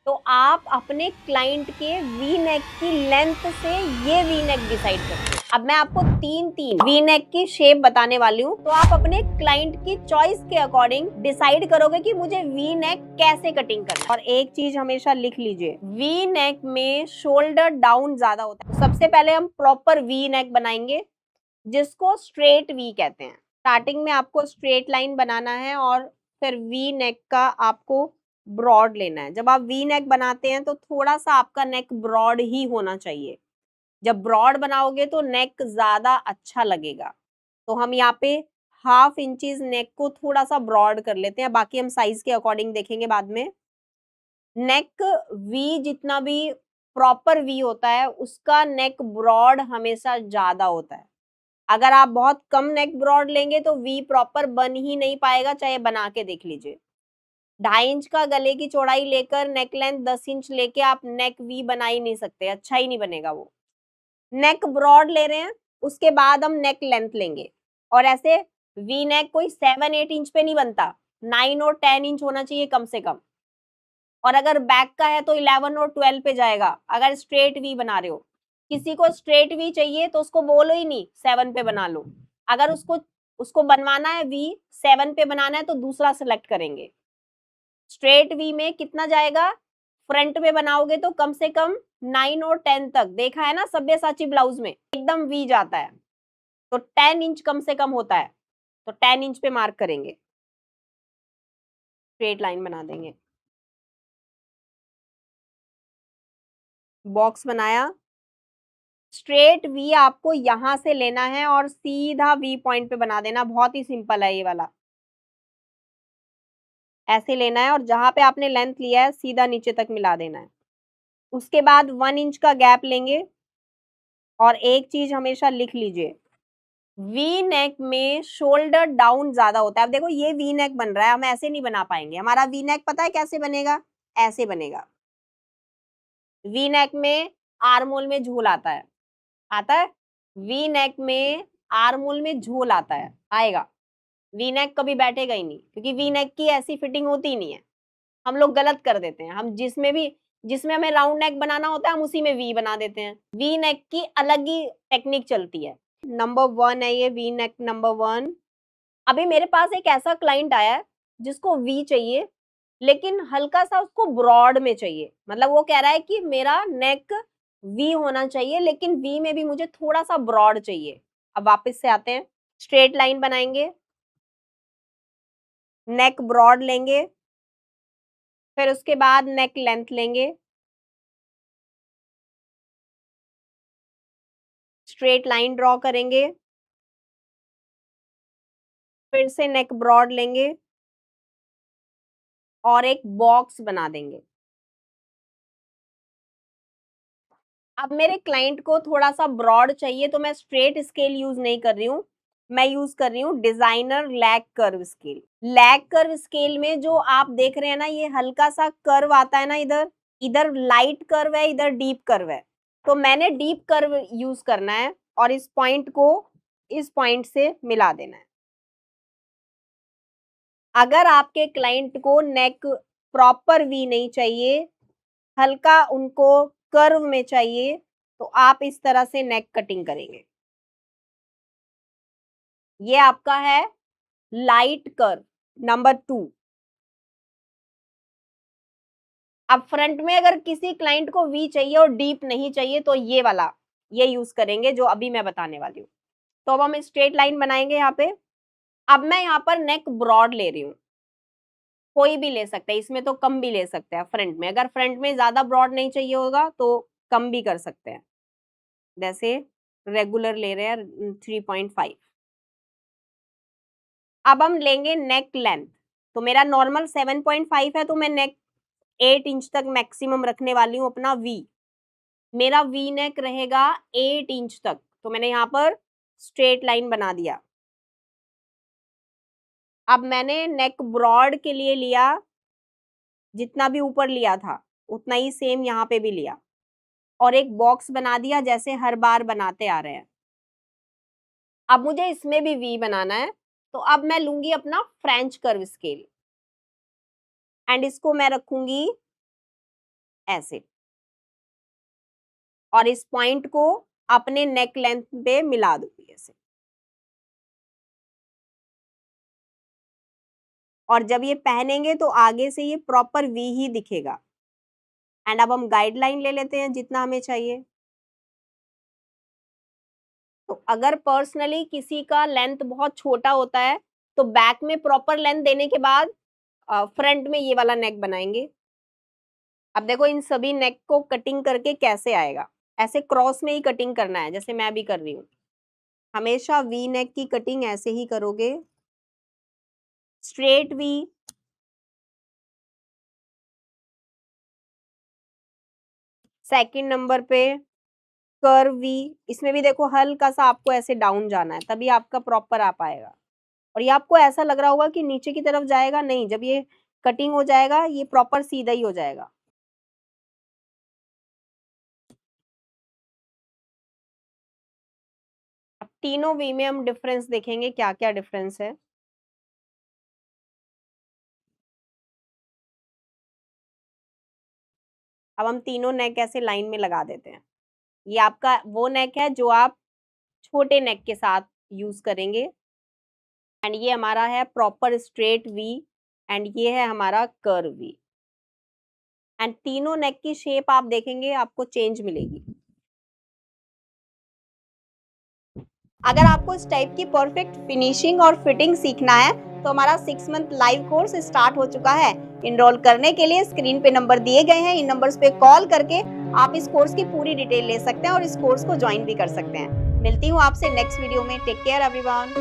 तो आप अपने क्लाइंट के वी नेक की लेंथ से ये वी नेक डिसाइड करते हैं। अब मैं आपको तीन वी नेक की शेप बताने वाली हूँ, तो आप अपने क्लाइंट की चॉइस के अकॉर्डिंग डिसाइड करोगे कि मुझे वी नेक कैसे कटिंग करना है। और एक चीज हमेशा लिख लीजिए, वी नेक में शोल्डर डाउन ज्यादा होता है। तो सबसे पहले हम प्रॉपर वी नेक बनाएंगे, जिसको स्ट्रेट वी कहते हैं। स्टार्टिंग में आपको स्ट्रेट लाइन बनाना है और फिर वी नेक का आपको ब्रॉड लेना है। जब आप वी नेक बनाते हैं तो थोड़ा सा आपका नेक ब्रॉड ही होना चाहिए। जब ब्रॉड बनाओगे तो नेक ज्यादा अच्छा लगेगा। तो हम यहाँ पे 1/2 इंचेस नेक को थोड़ा सा ब्रॉड कर लेते हैं, बाकी हम साइज के अकॉर्डिंग देखेंगे बाद में। नेक वी जितना भी प्रॉपर वी होता है, उसका नेक ब्रॉड हमेशा ज्यादा होता है। अगर आप बहुत कम नेक ब्रॉड लेंगे तो वी प्रॉपर बन ही नहीं पाएगा, चाहे बना के देख लीजिए। 2.5 इंच का गले की चौड़ाई लेकर नेक लेंथ 10 इंच लेके आप नेक वी बना ही नहीं सकते, अच्छा ही नहीं बनेगा वो। नेक ब्रॉड ले रहे हैं, उसके बाद हम नेक लेंथ लेंगे। और ऐसे वी नेक कोई 7-8 इंच पे नहीं बनता, 9 और 10 इंच होना चाहिए कम से कम। और अगर बैक का है तो 11 और 12 पे जाएगा, अगर स्ट्रेट वी बना रहे हो। किसी को स्ट्रेट वी चाहिए तो उसको बोलो ही नहीं 7 पे बना लो। अगर उसको उसको बनवाना है वी 7 पे बनाना है तो दूसरा सेलेक्ट करेंगे। स्ट्रेट वी में कितना जाएगा, फ्रंट में बनाओगे तो कम से कम 9 और 10 तक, देखा है ना सब्यसाची ब्लाउज में एकदम वी जाता है। तो 10 इंच कम से कम होता है, तो 10 इंच पे मार्क करेंगे, स्ट्रेट लाइन बना देंगे। बॉक्स बनाया, स्ट्रेट वी आपको यहां से लेना है और सीधा वी पॉइंट पे बना देना। बहुत ही सिंपल है ये वाला, ऐसे लेना है और जहां पे आपने लेंथ लिया है सीधा नीचे तक मिला देना है। उसके बाद 1 इंच का गैप लेंगे। और एक चीज हमेशा लिख लीजिए, वी नेक में शोल्डर डाउन ज्यादा होता है। अब देखो ये वी नेक बन रहा है, हम ऐसे नहीं बना पाएंगे। हमारा वी नेक पता है कैसे बनेगा, ऐसे बनेगा। वी नेक में आर्म होल में झूल आता है, आता है। वी नेक में आर्म होल में झूल आता है, आएगा। वी नेक कभी बैठेगा ही नहीं, क्योंकि वी नेक की ऐसी फिटिंग होती ही नहीं है। हम लोग गलत कर देते हैं, हम जिसमें हमें राउंड नेक बनाना होता है हम उसी में वी बना देते हैं। वी नेक की अलग ही टेक्निक चलती है। नंबर 1 है ये वी नेक नंबर 1। अभी मेरे पास एक ऐसा क्लाइंट आया है जिसको वी चाहिए, लेकिन हल्का सा उसको ब्रॉड में चाहिए। मतलब वो कह रहा है कि मेरा नेक वी होना चाहिए, लेकिन वी में भी मुझे थोड़ा सा ब्रॉड चाहिए। अब वापस से आते हैं, स्ट्रेट लाइन बनाएंगे, नेक ब्रॉड लेंगे, फिर उसके बाद नेक लेंथ लेंगे, स्ट्रेट लाइन ड्रॉ करेंगे, फिर से नेक ब्रॉड लेंगे और एक बॉक्स बना देंगे। अब मेरे क्लाइंट को थोड़ा सा ब्रॉड चाहिए, तो मैं स्ट्रेट स्केल यूज नहीं कर रही हूँ, मैं यूज कर रही हूँ designer lag curve scale. Lag curve scale में जो आप देख रहे हैं ना, ये हल्का सा कर्व आता है ना, इधर इधर लाइट कर्व है, इधर डीप कर्व है। तो मैंने डीप कर्व यूज करना है और इस पॉइंट को इस पॉइंट से मिला देना है। अगर आपके क्लाइंट को नेक प्रॉपर वी नहीं चाहिए, हल्का उनको कर्व में चाहिए, तो आप इस तरह से नेक कटिंग करेंगे। ये आपका है लाइट कर्व नंबर 2। अब फ्रंट में अगर किसी क्लाइंट को वी चाहिए और डीप नहीं चाहिए तो ये वाला ये यूज करेंगे जो अभी मैं बताने वाली हूँ। तो अब हम स्ट्रेट लाइन बनाएंगे यहाँ पे। अब मैं यहाँ पर नेक ब्रॉड ले रही हूँ, कोई भी ले सकता है, इसमें तो कम भी ले सकते हैं फ्रंट में। अगर फ्रंट में ज्यादा ब्रॉड नहीं चाहिए होगा तो कम भी कर सकते हैं, जैसे रेगुलर ले रहे हैं 3.5। अब हम लेंगे नेक लेंथ। तो मेरा नॉर्मल 7.5 है, तो मैं नेक 8 इंच तक मैक्सिमम रखने वाली हूँ अपना वी। मेरा वी नेक रहेगा 8 इंच तक, तो मैंने यहाँ पर स्ट्रेट लाइन बना दिया। अब मैंने नेक ब्रॉड के लिए लिया, जितना भी ऊपर लिया था उतना ही सेम यहाँ पे भी लिया और एक बॉक्स बना दिया, जैसे हर बार बनाते आ रहे हैं। अब मुझे इसमें भी वी बनाना है, तो अब मैं लूंगी अपना फ्रेंच कर्व स्केल एंड इसको मैं रखूंगी ऐसे, और इस पॉइंट को अपने नेक लेंथ पे मिला दूंगी ऐसे। और जब ये पहनेंगे तो आगे से ये प्रॉपर वी ही दिखेगा। एंड अब हम गाइडलाइन ले लेते हैं जितना हमें चाहिए। तो अगर पर्सनली किसी का लेंथ बहुत छोटा होता है तो बैक में प्रॉपर लेंथ देने के बाद फ्रंट में ये वाला नेक बनाएंगे। अब देखो इन सभी नेक को कटिंग करके कैसे आएगा, ऐसे क्रॉस में ही कटिंग करना है जैसे मैं भी कर रही हूँ। हमेशा वी नेक की कटिंग ऐसे ही करोगे, स्ट्रेट वी, सेकंड नंबर पे कर्व वी। इसमें भी देखो हल्का सा आपको ऐसे डाउन जाना है तभी आपका प्रॉपर आ पाएगा। और ये आपको ऐसा लग रहा होगा कि नीचे की तरफ जाएगा, नहीं, जब ये कटिंग हो जाएगा ये प्रॉपर सीधा ही हो जाएगा। अब तीनों वी में हम डिफरेंस देखेंगे, क्या क्या डिफरेंस है। अब हम तीनों नेक ऐसे लाइन में लगा देते हैं। ये आपका वो नेक है जो आप छोटे नेक के साथ यूज करेंगे। एंड ये हमारा है प्रॉपर स्ट्रेट वी, एंड ये है हमारा कर्व वी। एंड तीनों नेक की शेप आप देखेंगे आपको चेंज मिलेगी। अगर आपको इस टाइप की परफेक्ट फिनिशिंग और फिटिंग सीखना है तो हमारा 6 मंथ लाइव कोर्स स्टार्ट हो चुका है। इनरोल करने के लिए स्क्रीन पे नंबर दिए गए हैं, इन नंबर्स पे कॉल करके आप इस कोर्स की पूरी डिटेल ले सकते हैं और इस कोर्स को ज्वाइन भी कर सकते हैं। मिलती हूँ आपसे नेक्स्ट वीडियो में। Take care everyone.